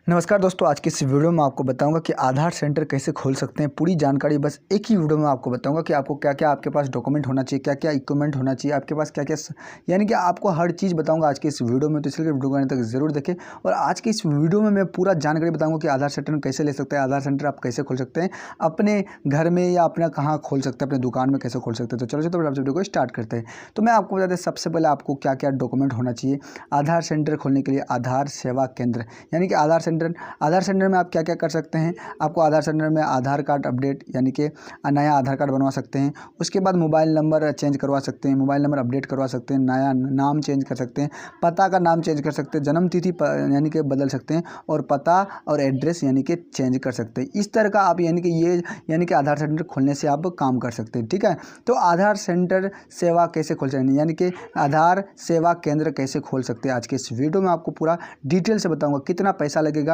नमस्कार दोस्तों, आज की इस वीडियो में आपको बताऊंगा कि आधार सेंटर कैसे खोल सकते हैं। पूरी जानकारी बस एक ही वीडियो में आपको बताऊंगा कि आपको क्या क्या आपके पास डॉक्यूमेंट होना चाहिए, क्या क्या इक्विपमेंट होना चाहिए, आपके पास क्या क्या यानी कि आपको हर चीज़ बताऊंगा आज के इस वीडियो में। तो इसलिए वीडियो को अंत तक जरूर देखें। और आज की इस वीडियो में मैं पूरा जानकारी बताऊँगा कि आधार सेंटर कैसे ले सकते हैं, आधार सेंटर आप कैसे खोल सकते हैं अपने घर में या अपना कहाँ खोल सकते हैं, अपने दुकान में कैसे खोल सकते हैं। तो चलो तो वीडियो को स्टार्ट करते हैं। तो मैं आपको बता दें, सबसे पहले आपको क्या क्या डॉक्यूमेंट होना चाहिए आधार सेंटर खोलने के लिए। आधार सेवा केंद्र यानी कि आधार सेंटर में आप क्या क्या कर सकते हैं। आपको आधार सेंटर में आधार कार्ड अपडेट यानी कि नया आधार कार्ड बनवा सकते हैं। उसके बाद मोबाइल नंबर चेंज करवा सकते हैं, मोबाइल नंबर अपडेट करवा सकते हैं, नया नाम चेंज कर सकते हैं, पता का नाम चेंज कर सकते हैं, जन्म तिथि यानी कि बदल सकते हैं, और पता और एड्रेस यानी कि चेंज कर सकते हैं। इस तरह का आप यानी कि आधार सेंटर खोलने से आप काम कर सकते हैं। ठीक है, तो आधार सेंटर सेवा कैसे खोल सकते हैं यानी कि आधार सेवा केंद्र कैसे खोल सकते हैं, आज के इस वीडियो में आपको पूरा डिटेल से बताऊंगा कितना पैसा लगेगा।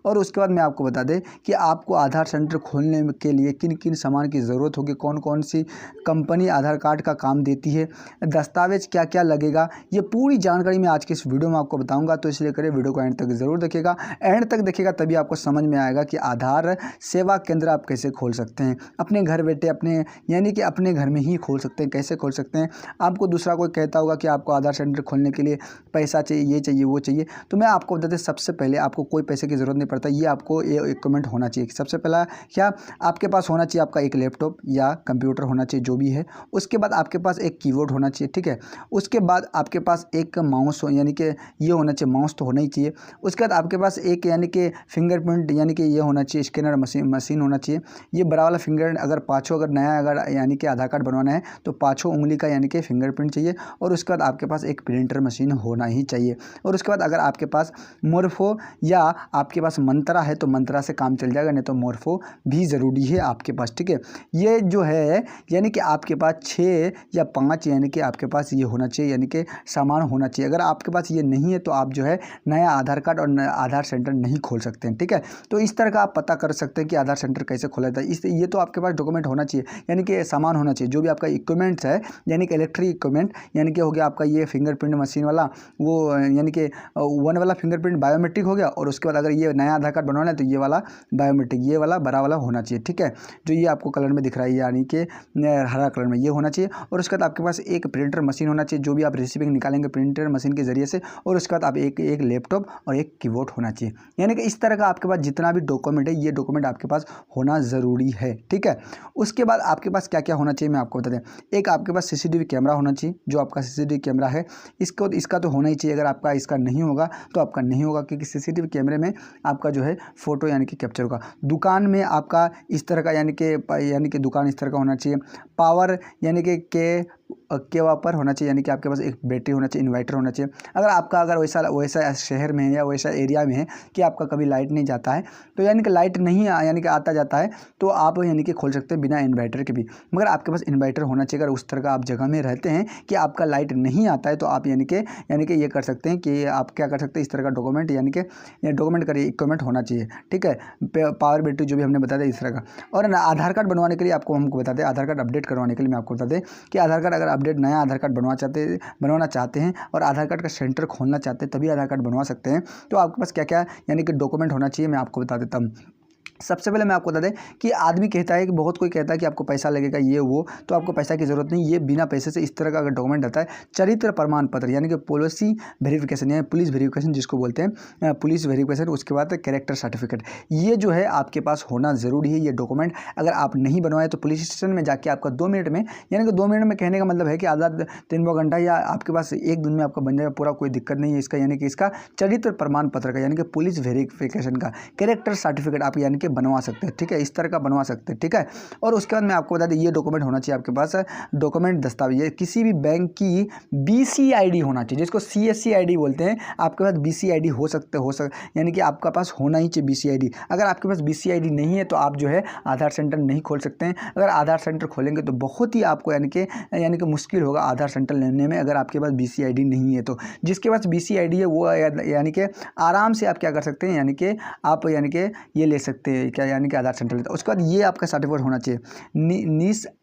और उसके बाद मैं आपको बता दें कि आपको आधार सेंटर खोलने के लिए किन किन सामान की ज़रूरत होगी, कौन कौन सी कंपनी आधार कार्ड का काम देती है, दस्तावेज क्या क्या लगेगा, ये पूरी जानकारी मैं आज के इस वीडियो में आपको बताऊंगा। तो इसलिए करें वीडियो को एंड तक ज़रूर देखिएगा। एंड तक देखिएगा तभी आपको समझ में आएगा कि आधार सेवा केंद्र आप कैसे खोल सकते हैं अपने घर बैठे, अपने यानी कि अपने घर में ही खोल सकते हैं। कैसे खोल सकते हैं, आपको दूसरा कोई कहता होगा कि आपको आधार सेंटर खोलने के लिए पैसा चाहिए, ये चाहिए, वो चाहिए, तो मैं आपको बता दें सबसे पहले आपको कोई पैसे की ज़रूरत नहीं पड़ता। ये आपको ये इक्विपमेंट होना चाहिए। सबसे पहला क्या आपके पास होना चाहिए, आपका एक लैपटॉप या कंप्यूटर होना चाहिए जो भी है। उसके बाद आपके पास एक कीबोर्ड होना चाहिए। ठीक है, उसके बाद आपके पास एक माउस यानी कि ये होना चाहिए, माउस तो होना ही चाहिए। उसके बाद आपके पास एक यानी कि फिंगरप्रिंट यानी कि ये होना चाहिए, स्कैनर मशीन होना चाहिए। ये बड़ा वाला फिंगर अगर पाँचों अगर नया अगर यानी कि आधार कार्ड बनवाना है तो पाँचों उंगली का यानी कि फिंगरप्रिंट चाहिए। और उसके बाद आपके पास एक प्रिंटर मशीन होना ही चाहिए। और उसके बाद अगर आपके पास मोरफो या आपके पास मंत्रा है तो मंत्रा से काम चल जाएगा, नहीं तो मोरफो भी ज़रूरी है आपके पास। ठीक है, ये जो है यानी कि आपके पास 6 या 5 यानी कि आपके पास ये होना चाहिए, यानी कि सामान होना चाहिए। अगर आपके पास ये नहीं है तो आप जो है नया आधार कार्ड और नया आधार सेंटर नहीं खोल सकते हैं। ठीक है, तो इस तरह का आप पता कर सकते हैं कि आधार सेंटर कैसे खोला जाता है। ये तो आपके पास डॉक्यूमेंट होना चाहिए, यानी कि सामान होना चाहिए, जो भी आपका इक्विपमेंट्स है, यानी कि इलेक्ट्रिक इक्विपमेंट, यानी कि हो गया आपका ये फिंगरप्रिंट मशीन वाला, वो यानी कि 1 वाला फिंगरप्रिंट बायोमेट्रिक हो गया। और उसके बाद अगर ये नया आधार कार्ड बनवाना है तो ये वाला बायोमेट्रिक, ये वाला बड़ा वाला होना चाहिए। ठीक है, जो ये आपको कलर में दिख रहा है यानी कि हरा कलर में ये होना चाहिए। और उसके बाद आपके पास एक प्रिंटर मशीन होना चाहिए, जो भी आप रिसीविंग निकालेंगे प्रिंटर मशीन के जरिए से। और उसके बाद आप एक लैपटॉप और एक कीबोर्ड होना चाहिए। यानी कि इस तरह का आपके पास जितना भी डॉक्यूमेंट है, ये डॉक्यूमेंट आपके पास होना ज़रूरी है। ठीक है, उसके बाद आपके पास क्या क्या होना चाहिए मैं आपको बता दें। एक आपके पास CCTV कैमरा होना चाहिए, जो आपका CCTV कैमरा है इसका तो होना ही चाहिए। अगर आपका इसका नहीं होगा तो आपका नहीं होगा, क्योंकि CCTV कैमरे में आपका जो है फ़ोटो यानी कि कैप्चर होगा। दुकान में आपका इस तरह का यानी कि दुकान इस तरह का होना चाहिए। पावर यानी कि के वापर होना चाहिए, यानी कि आपके पास एक बैटरी होना चाहिए, इन्वर्टर होना चाहिए। अगर वैसा शहर में है या वैसा एरिया में है कि आपका कभी लाइट नहीं जाता है, तो यानी कि लाइट नहीं यानी कि आता जाता है, तो आप यानी कि खोल सकते हैं बिना इन्वर्टर के भी। मगर आपके पास इन्वर्टर होना चाहिए। अगर उस तरह का आप जगह में रहते हैं कि आपका लाइट नहीं आता है, तो आप यानी कि ये कर सकते हैं कि आप क्या कर सकते हैं, इस तरह का डॉक्यूमेंट यानी कि डॉक्यूमेंट करिए, इक्विपमेंट होना चाहिए। ठीक है, पावर बैटरी जो भी हमने बता दिया इस तरह का। और आधार कार्ड बनवाने के लिए हमको बता दें, आधार कार्ड अपडेट करवाने के लिए मैं आपको बता दें कि आधार कार्ड अगर अपडेट नया आधार कार्ड बनवाना चाहते हैं और आधार कार्ड का सेंटर खोलना चाहते हैं, तभी आधार कार्ड बनवा सकते हैं। तो आपके पास क्या क्या यानी कि डॉक्यूमेंट होना चाहिए मैं आपको बता देता हूँ। सबसे पहले मैं आपको बता दें कि आदमी कहता है कि बहुत कोई कहता है कि आपको पैसा लगेगा ये वो, तो आपको पैसा की ज़रूरत नहीं। ये बिना पैसे से इस तरह का अगर डॉक्यूमेंट आता है, चरित्र प्रमाण पत्र यानी कि पॉलिसी वेरिफिकेशन यानी पुलिस वेरिफिकेशन जिसको बोलते हैं, पुलिस वेरिफिकेशन। उसके बाद कैरेक्टर सर्टिफिकेट, ये जो है आपके पास होना ज़रूरी है। ये डॉक्यूमेंट अगर आप नहीं बनवाए तो पुलिस स्टेशन में जाके आपका 2 मिनट में, यानी कि 2 मिनट में कहने का मतलब है कि आधा 3 घंटा या आपके पास 1 दिन में आपका बन जाएगा पूरा, कोई दिक्कत नहीं है इसका। यानी कि इसका चरित्र प्रमाण पत्र का यानी कि पुलिस वेरिफिकेशन का कैरेक्टर सर्टिफिकेट आप यानी कि बनवा सकते हैं। ठीक है, इस तरह का बनवा सकते हैं। ठीक है, और उसके बाद मैं आपको बता दें ये डॉक्यूमेंट होना चाहिए आपके पास, डॉक्यूमेंट दस्तावेज किसी भी बैंक की BCID होना चाहिए, जिसको CSC ID बोलते हैं। आपके पास BCID हो सकते यानी कि आपका पास होना ही चाहिए BCID। अगर आपके पास BCID नहीं है तो आप जो है आधार सेंटर नहीं खोल सकते हैं। अगर आधार सेंटर खोलेंगे तो बहुत ही आपको यानी कि मुश्किल होगा आधार सेंटर लेने में, अगर आपके पास BCID नहीं है तो। जिसके पास BCID है वो यानी कि आराम से आप क्या कर सकते हैं, यानी कि आप यानी कि ये ले सकते हैं क्या, यानी कि आधार सेंटर लेता है। उसके बाद ये आपका सर्टिफिकेट होना चाहिए,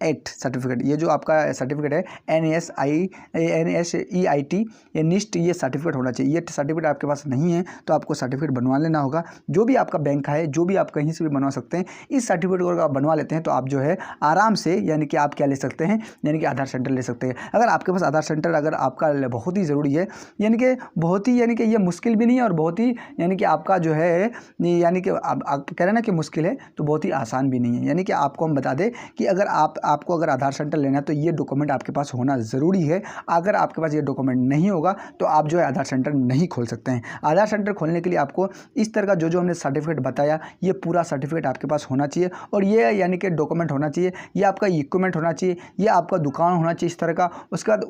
एक्ट सर्टिफिकेट, ये जो आपका सर्टिफिकेट है NSEIT, ये निस्ट, ये सर्टिफिकेट होना चाहिए। ये सर्टिफिकेट आपके पास नहीं है तो आपको सर्टिफिकेट बनवा लेना होगा। जो भी आपका बैंक का है, जो भी आप कहीं से भी बनवा सकते हैं, इस सर्टिफिकेट को अगर आप बनवा लेते हैं तो आप जो है आराम से यानी कि आप क्या ले सकते हैं, यानी कि आधार सेंटर ले सकते हैं। अगर आपके पास आधार सेंटर अगर आपका बहुत ही ज़रूरी है, यानी कि बहुत ही, यानी कि ये मुश्किल भी नहीं है और बहुत ही यानी कि आपका जो है, यानी कि आप कह रहे हैं ना कि मुश्किल है, तो बहुत ही आसान भी नहीं है। यानी कि आपको हम बता दें कि अगर आपको अगर आधार सेंटर लेना है तो ये डॉक्यूमेंट आपके पास होना ज़रूरी है। अगर आपके पास ये डॉक्यूमेंट नहीं होगा तो आप जो है आधार सेंटर नहीं खोल सकते हैं। आधार सेंटर खोलने के लिए आपको इस तरह का जो हमने सर्टिफिकेट बताया, ये पूरा सर्टिफिकेट आपके पास होना चाहिए और ये यानी कि डॉक्यूमेंट होना चाहिए, ये आपका इक्विपमेंट होना चाहिए, ये आपका दुकान होना चाहिए इस तरह का।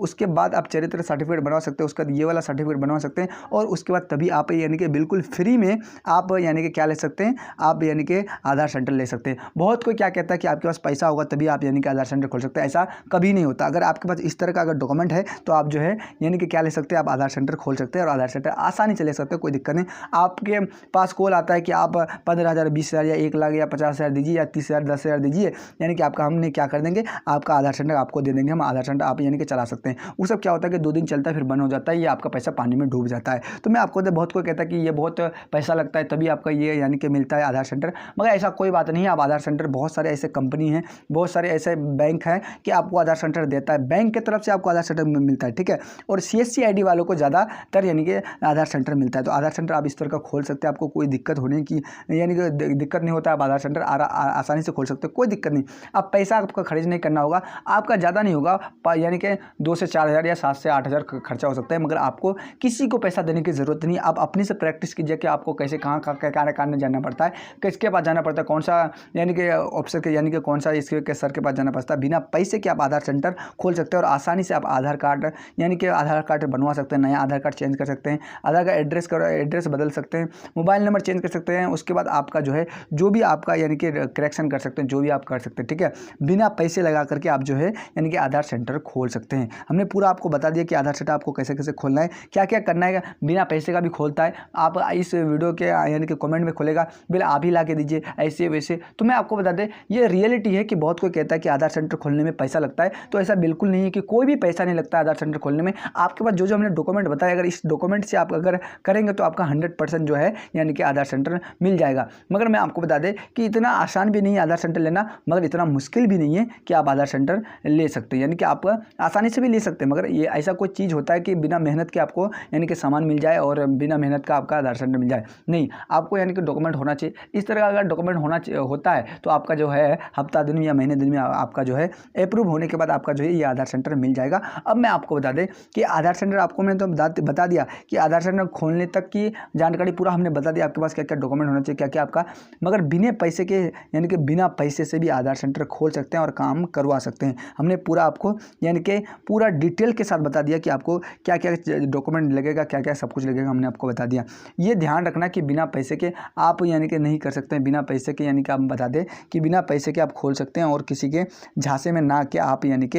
उसके बाद आप चरित्र सर्टिफिकेट बनवा सकते हैं, उसके बाद ये वाला सर्टिफिकेट बनवा सकते हैं और उसके बाद तभी आप यानी कि बिल्कुल फ्री में आप यानी कि क्या ले सकते हैं, आप यानी कि आधार सेंटर ले सकते हैं। बहुत कोई क्या कहता है कि आपके पास पैसा होगा तभी आप यानी कि आधार सेंटर खोल सकते हैं, ऐसा कभी नहीं होता। अगर आपके पास इस तरह का अगर डॉक्यूमेंट है तो आप जो है यानी कि क्या ले सकते हैं, आप आधार सेंटर खोल सकते हैं और आधार सेंटर आसानी से ले सकते हैं, कोई दिक्कत नहीं। आपके पास कॉल आता है कि आप 15,000, 20,000 या 1 लाख या 50,000 दीजिए या 30,000, 10,000 दीजिए, यानी कि आपका हमने क्या कर देंगे, आपका आधार सेंटर आपको दे देंगे, हम आधार सेंटर आप यानी कि चला सकते हैं। वो सब क्या होता है कि 2 दिन चलता है फिर बंद हो जाता है, ये आपका पैसा पानी में डूब जाता है। तो मैं आपको बहुत कोई कहता है कि ये बहुत पैसा लगता है तभी आपका ये यानी कि मिलता है आधार सेंटर, मगर ऐसा कोई बात नहीं है। आप आधार सेंटर, बहुत सारे ऐसे कंपनी हैं, बहुत सारे ऐसे बैंक हैं कि आपको आधार सेंटर देता है, बैंक की तरफ से आपको आधार सेंटर मिलता है, ठीक है। और CSC ID वालों को ज़्यादातर यानी कि आधार सेंटर मिलता है। तो आधार सेंटर आप इस तरह का खोल सकते हैं, आपको कोई दिक्कत होने की यानी कि दिक्कत नहीं होता है। आप आधार सेंटर आसानी से खोल सकते हो, कोई दिक्कत नहीं। अब पैसा आपका खर्च नहीं करना होगा, आपका ज़्यादा नहीं होगा, यानी कि 2 से 4 हज़ार या 7 से 8 हज़ार खर्चा हो सकता है, मगर आपको किसी को पैसा देने की ज़रूरत नहीं। आप अपने से प्रैक्टिस कीजिए कि आपको कैसे कहाँ कार्य जाना पड़ता है, किसके पास जाना पड़ता है, कौन सा यानी कि ऑफिसर के यानी कि कौन सा इसके सर के पास जाना पड़ता है। बिना पैसे के आप आधार सेंटर खोल सकते हैं और आसानी से आप आधार कार्ड यानी कि आधार कार्ड बनवा सकते हैं, नया आधार कार्ड चेंज कर सकते हैं, आधार का एड्रेस बदल सकते हैं, मोबाइल नंबर चेंज कर सकते हैं। उसके बाद आपका जो है जो भी आपका यानी कि करेक्शन कर सकते हैं, जो भी आप कर सकते हैं, ठीक है। बिना पैसे लगा करके आप जो है यानी कि आधार सेंटर खोल सकते हैं। हमने पूरा आपको बता दिया कि आधार सेंटर आपको कैसे कैसे खोलना है, क्या क्या करना है। बिना पैसे का भी खोलता है, आप इस वीडियो के यानी कि कमेंट में खोलेगा, बिल आप ही ला के दीजिए ऐसे वैसे। तो मैं आपको बता दें ये रियलिटी है कि बहुत कोई कहता है कि आधार सेंटर खोलने में पैसा लगता है, तो ऐसा बिल्कुल नहीं है कि कोई भी पैसा नहीं लगता है आधार सेंटर खोलने में। आपके पास जो हमने डॉक्यूमेंट बताया, अगर इस डॉक्यूमेंट से आप अगर करेंगे तो आपका 100% जो है यानी कि आधार सेंटर मिल जाएगा। मगर मैं आपको बता दें कि इतना आसान भी नहीं है आधार सेंटर लेना, मगर इतना मुश्किल भी नहीं है कि आप आधार सेंटर ले सकते हैं, यानी कि आप आसानी से भी ले सकते हैं। मगर ये ऐसा कोई चीज़ होता है कि बिना मेहनत के आपको यानी कि सामान मिल जाए और बिना मेहनत का आपका आधार सेंटर मिल जाए, नहीं। आपको यानी कि डॉक्यूमेंट होना चाहिए। इस तरह का अगर डॉक्यूमेंट होता है तो आपका जो है हफ्ता दिन या महीने दिन में आपका जो है अप्रूव होने के बाद आपका जो है ये आधार सेंटर मिल जाएगा। अब मैं आपको बता दें कि आधार सेंटर आपको मैंने तो बता दिया कि आधार सेंटर खोलने तक की जानकारी पूरा हमने बता दिया, आपके पास क्या क्या डॉक्यूमेंट होना चाहिए, क्या क्या आपका। मगर बिना पैसे के यानी कि बिना पैसे से भी आधार सेंटर खोल सकते हैं और काम करवा सकते हैं। हमने पूरा आपको यानी कि पूरा डिटेल के साथ बता दिया कि आपको क्या क्या डॉक्यूमेंट लगेगा, क्या क्या सब कुछ लगेगा, हमने आपको बता दिया। ये ध्यान रखना कि बिना पैसे के आप यानी कि नहीं कर सकते हैं। बिना पैसे के यानी कि आप बता दें कि बिना पैसे के आप खोल सकते हैं और किसी के झांसे में ना के आप यानी कि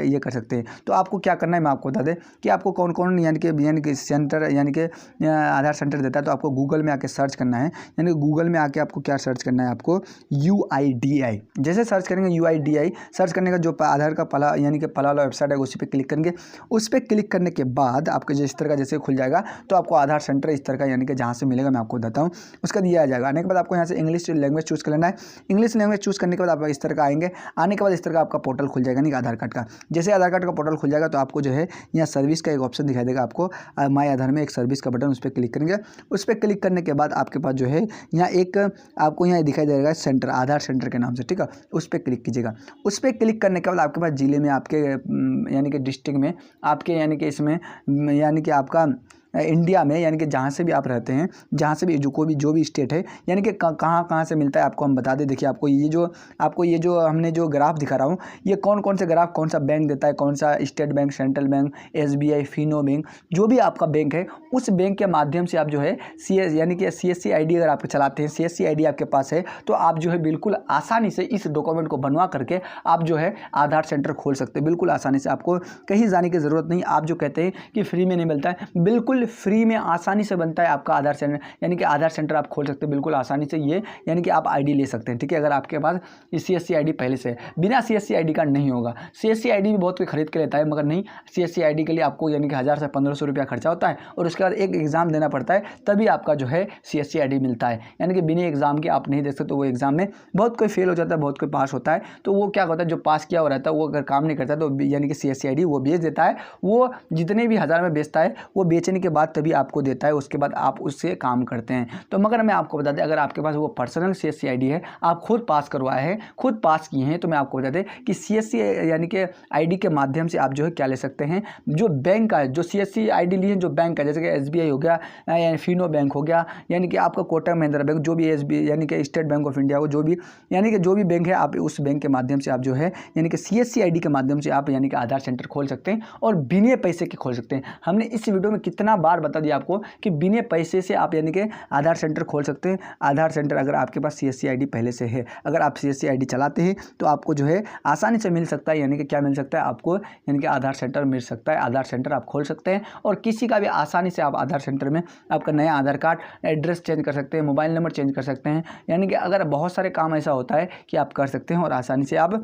ये कर सकते हैं। तो आपको क्या करना है मैं आपको बता दें कि आपको कौन कौन यानी कि सेंटर यानी कि आधार सेंटर देता है। तो आपको गूगल में आके सर्च करना है, यानी गूगल में आके आपको क्या सर्च करना है, आपको UIDI जैसे सर्च करेंगे, UIDI सर्च करने का जो आधार का पहला यानी कि पहला वाला वेबसाइट है उसी पर क्लिक करेंगे। उस पर क्लिक करने के बाद आपको जिस तरह का जैसे खुल जाएगा तो आपको आधार सेंटर इस तरह का यानी कि जहाँ से मिलेगा मैं आपको बताता हूँ, उसका दिया जाएगा। आने के बाद आपको यहाँ से इंग्लिश लैंग्वेज चूज़ कर लेना है। इंग्लिश लैंग्वेज चूज़ करने के बाद आप इस तरह का आएंगे। आने के बाद इस तरह का आपका पोर्टल खुल जाएगा, नहीं आधार कार्ड का। जैसे आधार कार्ड का पोर्टल खुल जाएगा तो आपको जो है यहाँ सर्विस का एक ऑप्शन दिखाई देगा, आपको माय आधार में एक सर्विस का बटन, उस पर क्लिक करेंगे। उस पर क्लिक करने के बाद आपके पास जो है यहाँ एक आपको यहाँ दिखाई देगा सेंटर, आधार सेंटर के नाम से, ठीक है। उस पर क्लिक कीजिएगा। उस पर क्लिक करने के बाद आपके पास जिले में आपके यानी कि डिस्ट्रिक्ट में आपके यानी कि इसमें यानी कि आपका इंडिया में यानी कि जहाँ से भी आप रहते हैं, जहाँ से भी जो भी स्टेट है यानी कि कहाँ से मिलता है आपको हम बता दें। देखिए आपको ये जो हमने जो ग्राफ दिखा रहा हूँ, ये कौन से ग्राफ कौन सा बैंक देता है, कौन सा state bank, central bank, SBI, Fino bank, जो भी आपका बैंक है उस बैंक के माध्यम से आप जो है यानी कि CSC ID अगर आप चलाते हैं, CSC ID आपके पास है तो आप जो है बिल्कुल आसानी से इस डॉक्यूमेंट को बनवा करके आप जो है आधार सेंटर खोल सकते हैं। बिल्कुल आसानी से, आपको कहीं जाने की ज़रूरत नहीं। आप जो कहते हैं कि फ्री में नहीं मिलता है, बिल्कुल बिल्कुल फ्री में आसानी से बनता है आपका आधार सेंटर, यानी कि आधार सेंटर आप खोल सकते हैं बिल्कुल आसानी से। ये यानी कि आप आईडी ले सकते हैं, ठीक है, अगर आपके पास CSC आईडी पहले से है। बिना CSC आईडी का नहीं होगा। CSC आईडी भी बहुत कोई खरीद के लेता है, मगर नहीं, CSC आईडी के लिए आपको यानी कि 1000 से 1500 रुपया खर्चा होता है और उसके बाद एक एग्ज़ाम देना पड़ता है, तभी आपका जो है CSC आईडी मिलता है। यानी कि बिना एग्ज़ाम के आप नहीं दे सकते। तो वो एग्ज़ाम में बहुत कोई फेल हो जाता है, बहुत कोई पास होता है। तो वो क्या होता है, जो पास किया हुआ रहता है वो अगर काम नहीं करता तो यानी कि CSC आईडी वो बेच देता है। वो जितने भी 1000 में बेचता है वो बेचने के बाद तभी आपको देता है, उसके बाद आप उससे काम करते हैं। तो मगर मैं आपको बता दें, अगर आपके पास वो पर्सनल CSC आईडी है, आप खुद पास करवाए हैं, खुद पास किए हैं, तो मैं आपको बता दें कि CSC यानी कि आईडी के माध्यम से आप जो है क्या ले सकते हैं, जो बैंक का है, जो CSC आईडी लिए हैं जो बैंक का, जैसे कि SBI हो गया, यानी फिनो बैंक हो गया, यानी कि आपका कोटक महिंद्रा बैंक, जो भी SBI यानी कि स्टेट बैंक ऑफ इंडिया हो, जो भी यानी कि जो भी बैंक है, आप उस बैंक के माध्यम से आप जो है यानी कि CSC आईडी के माध्यम से आप यानी कि आधार सेंटर खोल सकते हैं और बिना पैसे के खोल सकते हैं। हमने इस वीडियो में कितना बार बता दिया आपको कि बिना पैसे से आप यानी कि आधार सेंटर खोल सकते हैं। आधार सेंटर अगर आपके पास CSC आईडी पहले से है, अगर आप CSC आईडी चलाते हैं तो आपको जो है आसानी से मिल सकता है, यानी कि क्या मिल सकता है आपको, यानी कि आधार सेंटर मिल सकता है। आधार सेंटर आप खोल सकते हैं और किसी का भी आसानी से आप आधार सेंटर में आपका नया आधार कार्ड, एड्रेस चेंज कर सकते हैं, मोबाइल नंबर चेंज कर सकते हैं। यानी कि अगर बहुत सारे काम ऐसा होता है कि आप कर सकते हैं और आसानी से आप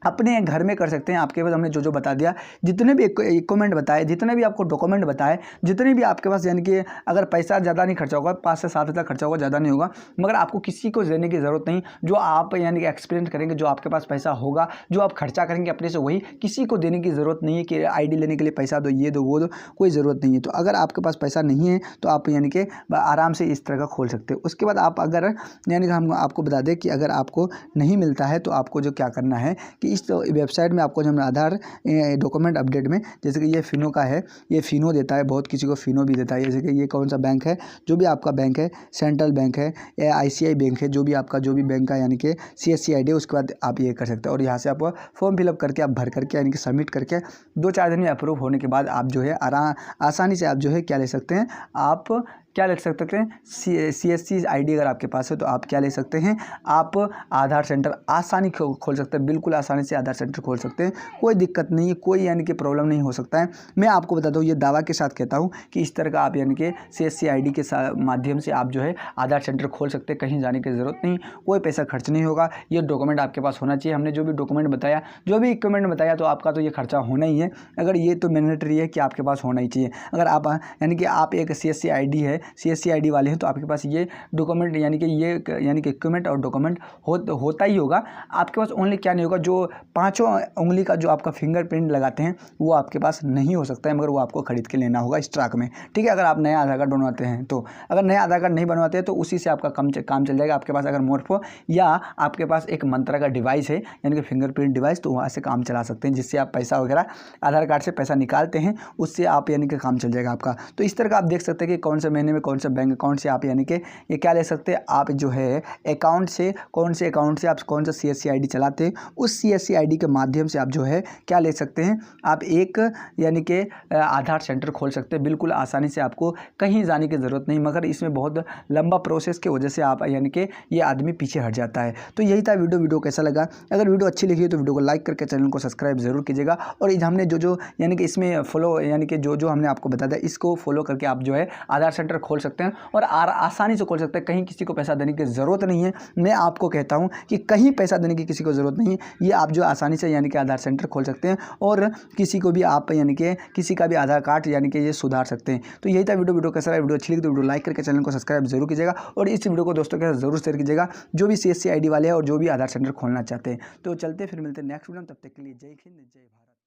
अपने घर में कर सकते हैं। आपके पास हमने जो जो बता दिया, जितने भी इक्विपमेंट बताए, जितने भी आपको डॉक्यूमेंट बताए, जितने भी आपके पास, यानी कि अगर पैसा ज़्यादा नहीं खर्चा होगा, 5 से 7 हज़ार खर्चा होगा, ज़्यादा नहीं होगा, मगर आपको किसी को देने की ज़रूरत नहीं। जो आप यानी कि एक्सपीरियंस करेंगे, जो आपके पास पैसा होगा, जो आप खर्चा करेंगे अपने से, वही, किसी को देने की ज़रूरत नहीं है कि आईडी लेने के लिए पैसा दो, ये दो, वो दो, कोई ज़रूरत नहीं है। तो अगर आपके पास पैसा नहीं है तो आप यानी कि आराम से इस तरह का खोल सकते हो। उसके बाद आप अगर यानी कि हम आपको बता दें कि अगर आपको नहीं मिलता है तो आपको जो क्या करना है कि इस वेबसाइट में आपको जो आधार डॉक्यूमेंट अपडेट में, जैसे कि ये फिनो का है, ये फिनो देता है, बहुत किसी को फिनो भी देता है। जैसे कि ये कौन सा बैंक है, जो भी आपका बैंक है, सेंट्रल बैंक है या ICI बैंक है, जो भी आपका जो भी बैंक का यानी कि CSC आईडी, उसके बाद आप ये कर सकते हैं। और यहाँ से आप फॉर्म फिलअप करके आप भर करके यानी कि सबमिट करके 2-4 दिन में अप्रूव होने के बाद आप जो है आसानी से आप जो है क्या ले सकते हैं, आप क्या ले सकते हैं, CSC आईडी अगर आपके पास है तो आप क्या ले सकते हैं, आप आधार सेंटर आसानी खोल सकते हैं, बिल्कुल आसानी से आधार सेंटर खोल सकते हैं। कोई दिक्कत नहीं है, कोई यानी कि प्रॉब्लम नहीं हो सकता है। मैं आपको बता दूँ, ये दावा के साथ कहता हूँ कि इस तरह का आप यानी कि CSC आईडी के माध्यम से आप जो है आधार सेंटर खोल सकते हैं। कहीं जाने की ज़रूरत नहीं, कोई पैसा खर्च नहीं होगा। ये डॉक्यूमेंट आपके पास होना चाहिए। हमने जो भी डॉक्यूमेंट बताया, जो भी इक्विपमेंट बताया, तो आपका तो ये खर्चा होना ही है। अगर ये तो मैंडेटरी है कि आपके पास होना ही चाहिए। अगर आप यानी कि आप एक CSC आईडी है, CSC आईडी वाले हैं, तो आपके पास ये डॉक्यूमेंट यानी कि ये यानी कि इक्विपमेंट और डॉक्यूमेंट होता ही होगा। आपके पास ओनली क्या नहीं होगा, जो 5 उंगली का जो आपका फिंगरप्रिंट लगाते हैं वो आपके पास नहीं हो सकता है, मगर वो आपको खरीद के लेना होगा स्टॉक में, ठीक है। अगर आप नया आधार कार्ड बनवाते हैं तो, अगर नया आधार कार्ड नहीं बनवाते हैं तो उसी से आपका काम चल जाएगा। आपके पास अगर मोरफो या आपके पास एक मंत्रा का डिवाइस है, यानी कि फिंगरप्रिंट डिवाइस, तो वहाँ से काम चला सकते हैं, जिससे आप पैसा वगैरह आधार कार्ड से पैसा निकालते हैं, उससे आप यानी कि काम चल जाएगा आपका। तो इस तरह का आप देख सकते हैं कि कौन से महीने में कौन सा बैंक अकाउंट से आप यानी कि ये क्या ले सकते हैं, आप जो है अकाउंट से, कौन से अकाउंट से आप कौन सा CSC आईडी चलाते हैं, उस CSC आईडी के माध्यम से आप जो है क्या ले सकते हैं, आप एक यानी कि आधार सेंटर खोल सकते हैं बिल्कुल आसानी से। आपको कहीं जाने की ज़रूरत नहीं, मगर इसमें बहुत लंबा प्रोसेस की वजह से आप यानी कि ये आदमी पीछे हट जाता है। तो यही था वीडियो कैसा लगा। अगर वीडियो अच्छी लगी तो वीडियो को लाइक करके चैनल को सब्सक्राइब जरूर कीजिएगा। और हमने जो यानी कि इसमें फॉलो यानी कि जो हमने आपको बता दिया, इसको फॉलो करके आप जो है आधार सेंटर खोल सकते हैं और आसानी से खोल सकते हैं। कहीं किसी को पैसा देने की ज़रूरत नहीं है। मैं आपको कहता हूं कि कहीं पैसा देने की किसी को ज़रूरत नहीं है। ये आप जो आसानी से यानी कि आधार सेंटर खोल सकते हैं और किसी को भी आप यानी कि किसी का भी आधार कार्ड यानी कि ये सुधार सकते हैं। तो यही था वीडियो कैसा लगा। वीडियो अच्छी लगी तो वीडियो लाइक करके चैनल को सब्सक्राइब जरूर कीजिएगा और इस वीडियो को दोस्तों के साथ जरूर शेयर कीजिएगा, जो भी CSC आईडी वाले हैं और जो भी आधार सेंटर खोलना चाहते हैं। तो चलते फिर मिलते हैं नेक्स्ट वीडियो में, तब तक के लिए जय हिंद, जय भारत।